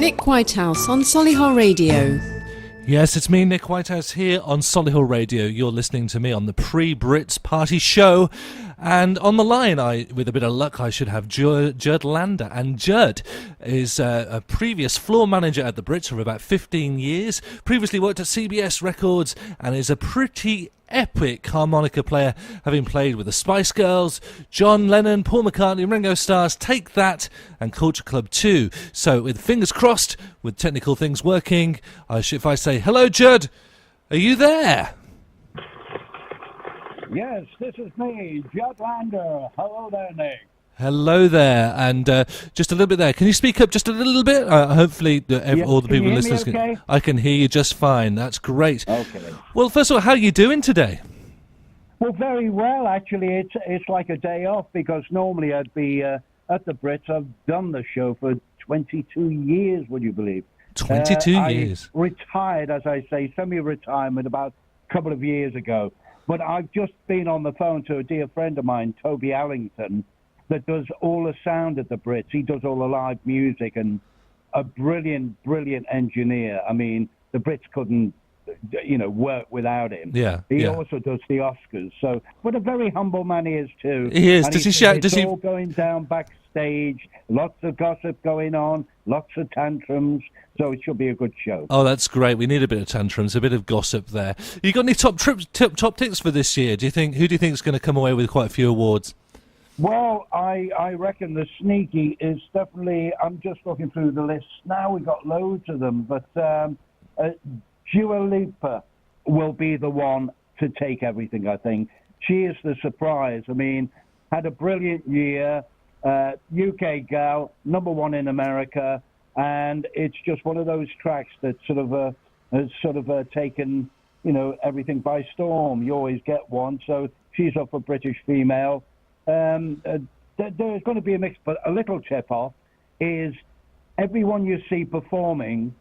Nick Whitehouse on Solihull Radio. Yes, it's me, Nick Whitehouse, here on Solihull Radio. You're listening to me on the Pre-Brits Party Show. And on the line, with a bit of luck, I should have Judd Lander. And Judd is a previous floor manager at the Brits for about 15 years, previously worked at CBS Records, and is a pretty epic harmonica player, having played with the Spice Girls, John Lennon, Paul McCartney, Ringo Starr's Take That, and Culture Club 2. So, with fingers crossed, with technical things working, if I say, hello, Judd, are you there? Yes, this is me, Judd Lander. Hello there, Nick. Hello there, and just a little bit there. Can you speak up just a little bit? Hopefully, all the people listening, okay? I can hear you just fine. That's great. Okay. Well, first of all, how are you doing today? Well, very well, actually. It's like a day off, because normally I'd be at the Brits. I've done the show for 22 years, would you believe? 22 years. I retired, as I say, semi-retirement about a couple of years ago. But I've just been on the phone to a dear friend of mine, Toby Allington, that does all the sound at the Brits. He does all the live music, and a brilliant, brilliant engineer. I mean, the Brits couldn't, work without him. Yeah. He also does the Oscars. So, but a very humble man he is too. He is. And does he shout? It's all going down backstage. Lots of gossip going on. Lots of tantrums. So it should be a good show. Oh, that's great. We need a bit of tantrums, a bit of gossip there. You got any top tips for this year? Who do you think is going to come away with quite a few awards? Well, I reckon the sneaky is definitely. I'm just looking through the list now. We've got loads of them, but Dua Lipa will be the one to take everything, I think. She is the surprise. I mean, had a brilliant year. UK gal, #1 in America. And it's just one of those tracks that has taken, everything by storm. You always get one. So she's up for British Female. There's going to be a mix, but a little tip-off is everyone you see performing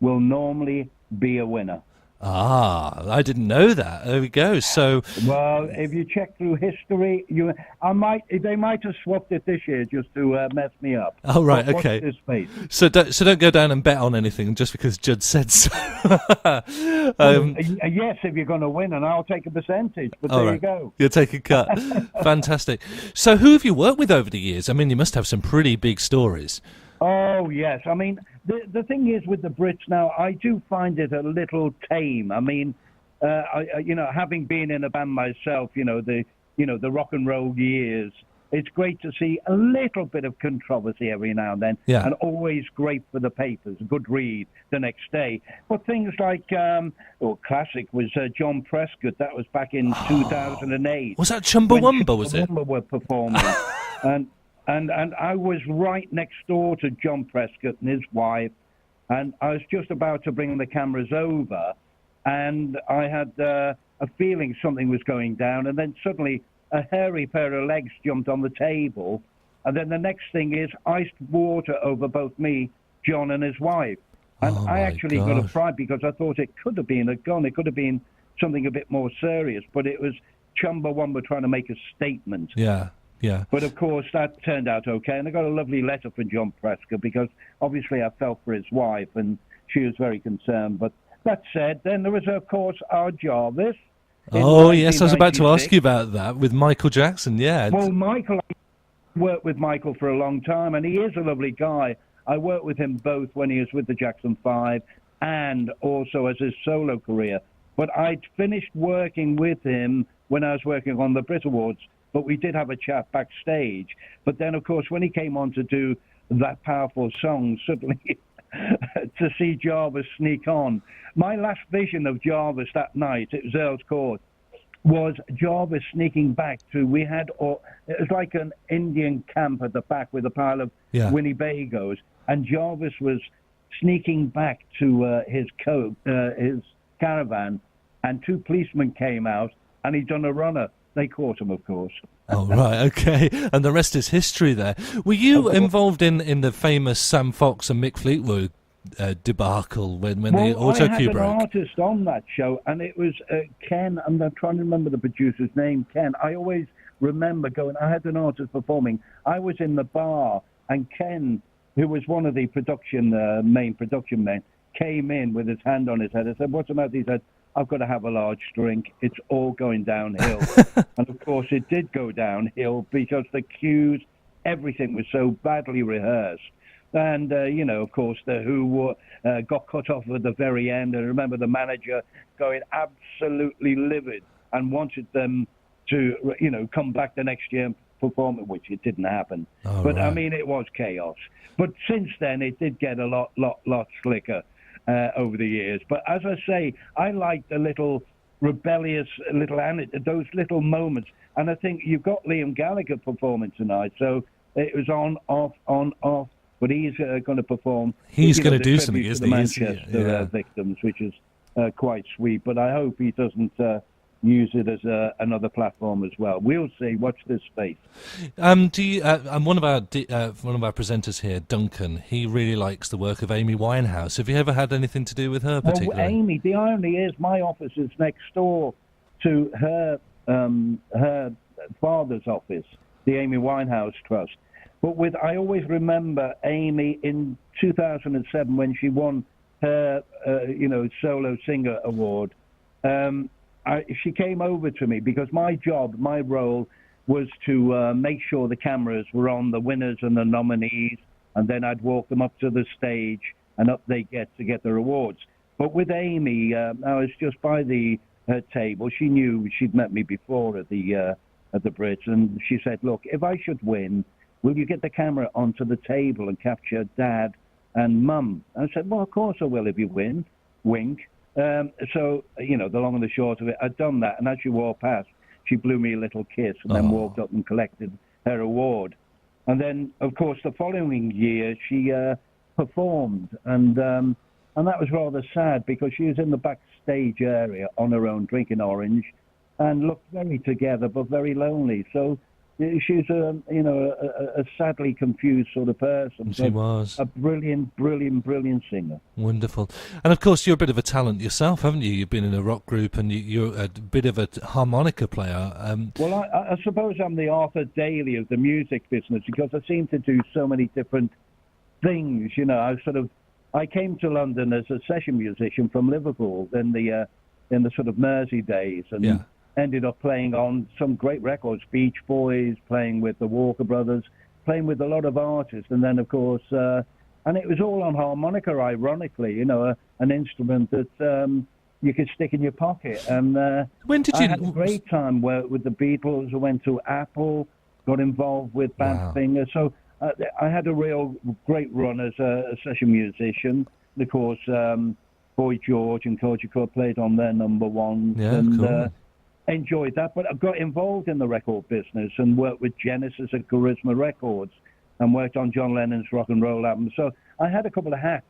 will normally be a winner. Ah, I didn't know that. There we go. So, well, if you check through history, they might have swapped it this year just to mess me up. Oh right, but okay. Watch this space. So don't go down and bet on anything just because Judd said so. Yes, if you're going to win, and I'll take a percentage. But there you go. You'll take a cut. Fantastic. So, who have you worked with over the years? I mean, you must have some pretty big stories. Oh, yes. I mean, the thing is with the Brits now, I do find it a little tame. I mean, having been in a band myself, the rock and roll years, it's great to see a little bit of controversy every now and then, and always great for the papers, a good read the next day. But things like, classic was John Prescott. That was back in 2008. Was that Chumbawamba, was it? Chumbawamba were performing. And I was right next door to John Prescott and his wife, and I was just about to bring the cameras over, and I had a feeling something was going down, and then suddenly a hairy pair of legs jumped on the table, and then the next thing is iced water over both me, John, and his wife. And I actually got a fright because I thought it could have been a gun, it could have been something a bit more serious, but it was Chumbawamba trying to make a statement. Yeah. Yeah. But, of course, that turned out okay. And I got a lovely letter from John Prescott because, obviously, I felt for his wife and she was very concerned. But that said, then there was, of course, our Jarvis. Oh, yes, I was about to ask you about that with Michael Jackson, yeah. Well, Michael, I worked with Michael for a long time, and he is a lovely guy. I worked with him both when he was with the Jackson 5 and also as his solo career. But I'd finished working with him when I was working on the Brit Awards. But we did have a chat backstage. But then, of course, when he came on to do that powerful song, suddenly to see Jarvis sneak on. My last vision of Jarvis that night, it was Earl's Court, was Jarvis sneaking back to, it was like an Indian camp at the back with a pile of Winnebagos. And Jarvis was sneaking back to his caravan, and two policemen came out, and he'd done a runner. They caught him, of course. Oh, right, okay. And the rest is history there. Were you involved in the famous Sam Fox and Mick Fleetwood debacle when the auto cue broke? I had an artist on that show, and it was Ken, and I'm trying to remember the producer's name, Ken. I always remember I had an artist performing. I was in the bar, and Ken who was one of the main production men, came in with his hand on his head. I said, "What's the matter?" He said, "I've got to have a large drink. It's all going downhill." And of course, it did go downhill because the cues, everything was so badly rehearsed. And, of course, the Who got cut off at the very end. And I remember the manager going absolutely livid and wanted them to, come back the next year and perform it, which it didn't happen. Oh, but, right. I mean, it was chaos. But since then, it did get a lot slicker over the years. But as I say, I like the little rebellious those little moments. And I think you've got Liam Gallagher performing tonight. So it was on, off. But he's going to perform. He's going to do tribute something, to isn't the he? Manchester victims, which is quite sweet. But I hope he doesn't use it as another platform as well. We'll see. Watch this space. Do you? One of our presenters here, Duncan. He really likes the work of Amy Winehouse. Have you ever had anything to do with her particularly? Well, Amy. The irony is, my office is next door to her father's office, the Amy Winehouse Trust. But I always remember Amy in 2007 when she won her, solo singer award. She came over to me because my role was to make sure the cameras were on the winners and the nominees, and then I'd walk them up to the stage, and up they get to get their awards. But with Amy, I was just by her table. She knew she'd met me before at the Brits, and she said, "Look, if I should win, will you get the camera onto the table and capture Dad and Mum?" I said, "Well, of course I will if you win." Wink. So, the long and the short of it, I'd done that. And as she walked past, she blew me a little kiss and then walked up and collected her award. And then, of course, the following year, she performed. And that was rather sad because she was in the backstage area on her own, drinking orange, and looked very together but very lonely. So she's a sadly confused sort of person. She was a brilliant singer. Wonderful. And of course, you're a bit of a talent yourself, haven't you? You've been in a rock group, and you're a bit of a harmonica player. Well, I suppose I'm the Arthur Daley of the music business because I seem to do so many different things. I came to London as a session musician from Liverpool in the sort of Mersey days, and ended up playing on some great records, Beach Boys, playing with the Walker Brothers, playing with a lot of artists. And then, of course, and it was all on harmonica, ironically, an instrument that you could stick in your pocket. And when did I had a great time with the Beatles. I went to Apple, got involved with Badfinger. So I had a real great run as a session musician. And of course, Boy George and Culture Club played on their number one. Yeah, and, cool. Enjoyed that, but I got involved in the record business and worked with Genesis at Charisma Records and worked on John Lennon's rock and roll album. So I had a couple of hats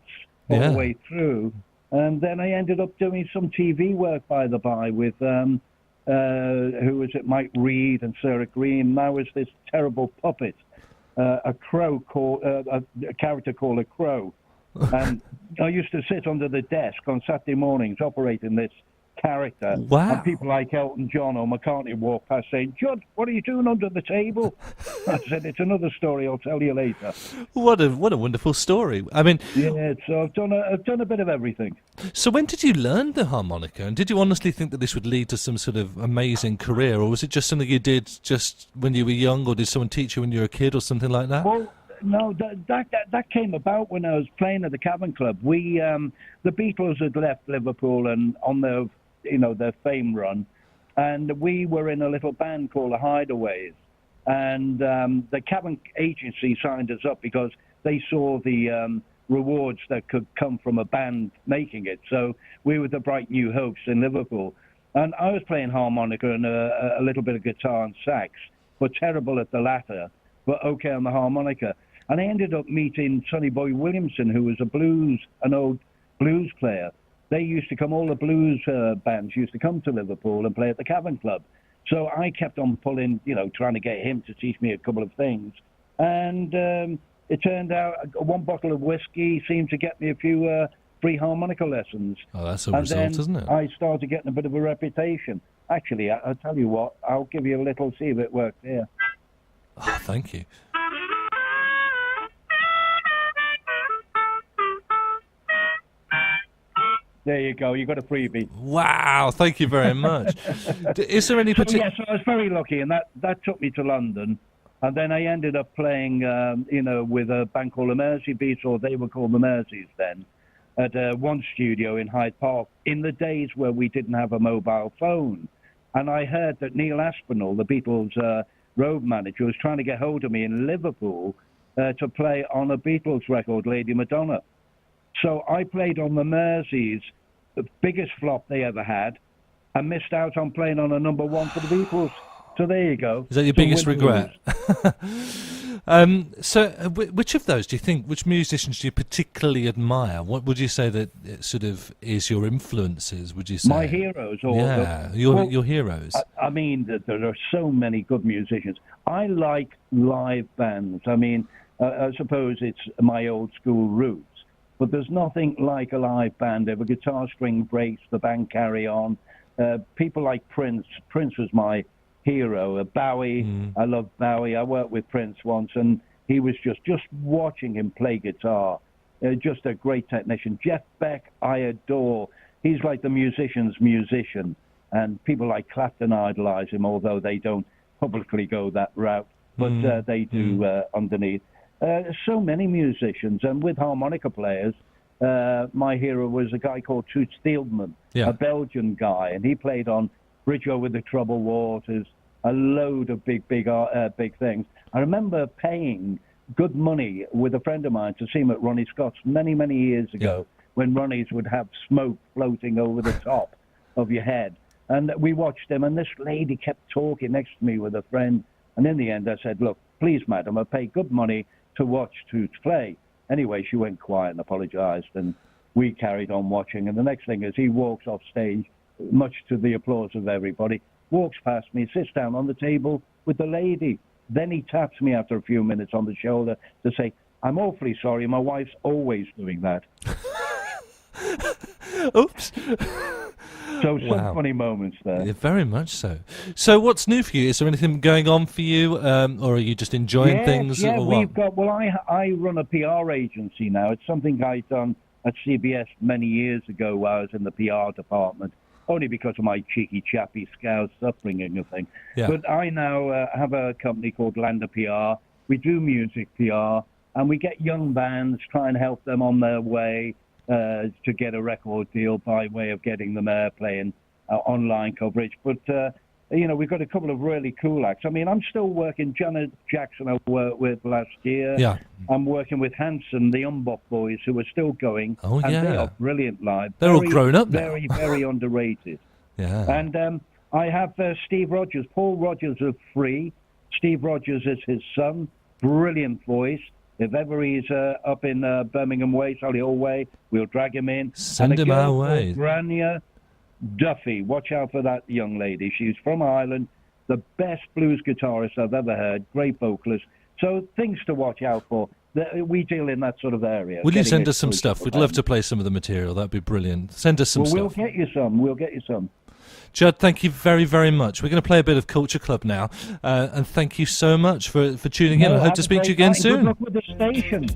all the way through, and then I ended up doing some TV work by the by with who was it, Mike Reed and Sarah Green. And I was this terrible puppet, a crow called a character called a crow, and I used to sit under the desk on Saturday mornings operating this character. Wow. And people like Elton John or McCartney walk past saying, "Judd, what are you doing under the table?" I said, "It's another story, I'll tell you later." What a wonderful story. I mean, yeah, so I've done a bit of everything. So when did you learn the harmonica, and did you honestly think that this would lead to some sort of amazing career, or was it just something you did just when you were young, or did someone teach you when you were a kid or something like that? Well, no, that came about when I was playing at the Cavern Club. We the Beatles had left Liverpool and on their fame run, and we were in a little band called the Hideaways, and the Cavern agency signed us up because they saw the rewards that could come from a band making it. So we were the Bright New Hopes in Liverpool, and I was playing harmonica and a little bit of guitar and sax, but terrible at the latter, but okay on the harmonica. And I ended up meeting Sonny Boy Williamson, who was an old blues player. They used to come, all the blues bands used to come to Liverpool and play at the Cavern Club. So I kept on pulling, trying to get him to teach me a couple of things. And it turned out one bottle of whiskey seemed to get me a few free harmonica lessons. Oh, that's a result, isn't it? I started getting a bit of a reputation. Actually, I'll tell you what, I'll give you a little, see if it works here. Oh, thank you. There you go. You got a freebie. Wow, thank you very much. Is there any particular... Yes, I was very lucky, and that took me to London. And then I ended up playing, with a band called the Mersey Beats, or they were called the Merseys then, at one studio in Hyde Park, in the days where we didn't have a mobile phone. And I heard that Neil Aspinall, the Beatles' road manager, was trying to get hold of me in Liverpool to play on a Beatles record, Lady Madonna. So I played on the Merseys, the biggest flop they ever had, and missed out on playing on a number one for the Beatles. So there you go. Is that your biggest regret? Which of those do you think, which musicians do you particularly admire? What would you say that it sort of is your influences, would you say? My heroes? Your heroes. I mean, there are so many good musicians. I like live bands. I mean, I suppose it's my old school roots, but there's nothing like a live band. If a guitar string breaks, the band carry on. People like Prince. Prince was my hero. Bowie, I love Bowie. I worked with Prince once, and he was just watching him play guitar, just a great technician. Jeff Beck, I adore. He's like the musician's musician, and people like Clapton idolize him, although they don't publicly go that route, but they do underneath. So many musicians, and with harmonica players, my hero was a guy called Toots Thielemans, a Belgian guy, and he played on Bridge Over the Troubled Waters, a load of big things. I remember paying good money with a friend of mine to see him at Ronnie Scott's many, many years ago, when Ronnie's would have smoke floating over the top of your head. And we watched him, and this lady kept talking next to me with a friend. And in the end, I said, look, please, madam, I pay good money to watch Toots play. Anyway, she went quiet and apologized, and we carried on watching. And the next thing is he walks off stage, much to the applause of everybody, walks past me, sits down on the table with the lady. Then he taps me after a few minutes on the shoulder to say, I'm awfully sorry, my wife's always doing that. Oops. So some funny moments there. Yeah, very much so. So what's new for you? Is there anything going on for you, or are you just enjoying things? Yeah, or what? we've got, I run a PR agency now. It's something I done at CBS many years ago while I was in the PR department, only because of my cheeky, chappy Scouse upbringing and thing. Yeah. But I now have a company called Lander PR. We do music PR, and we get young bands, try and help them on their way to get a record deal by way of getting them airplay and online coverage. But, we've got a couple of really cool acts. I mean, I'm still working. Janet Jackson I worked with last year. Yeah. I'm working with Hanson, the Umbop Boys, who are still going. Oh, yeah. And they are brilliant live. They're all grown up now. Very, very underrated. Yeah. And I have Steve Rogers, Paul Rogers of Free. Steve Rogers is his son. Brilliant voice. If ever he's up in Birmingham Way, Solihull Way, we'll drag him in. Send him our way. Grania Duffy. Watch out for that young lady. She's from Ireland. The best blues guitarist I've ever heard. Great vocalist. So things to watch out for. We deal in that sort of area. Will you send us some stuff? We'd love to play some of the material. That'd be brilliant. Send us some stuff. We'll get you some. We'll get you some. Judd, thank you very, very much. We're going to play a bit of Culture Club now, and thank you so much for tuning in. I hope to speak to you again soon. Good luck with the station.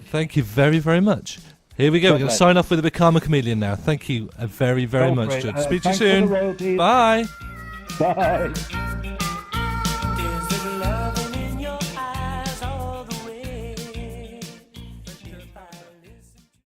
Thank you very, very much. Here we go. We're going to sign off with a Become a Chameleon now. Thank you very, very much, Judd. Speak to you soon. Bye. Bye.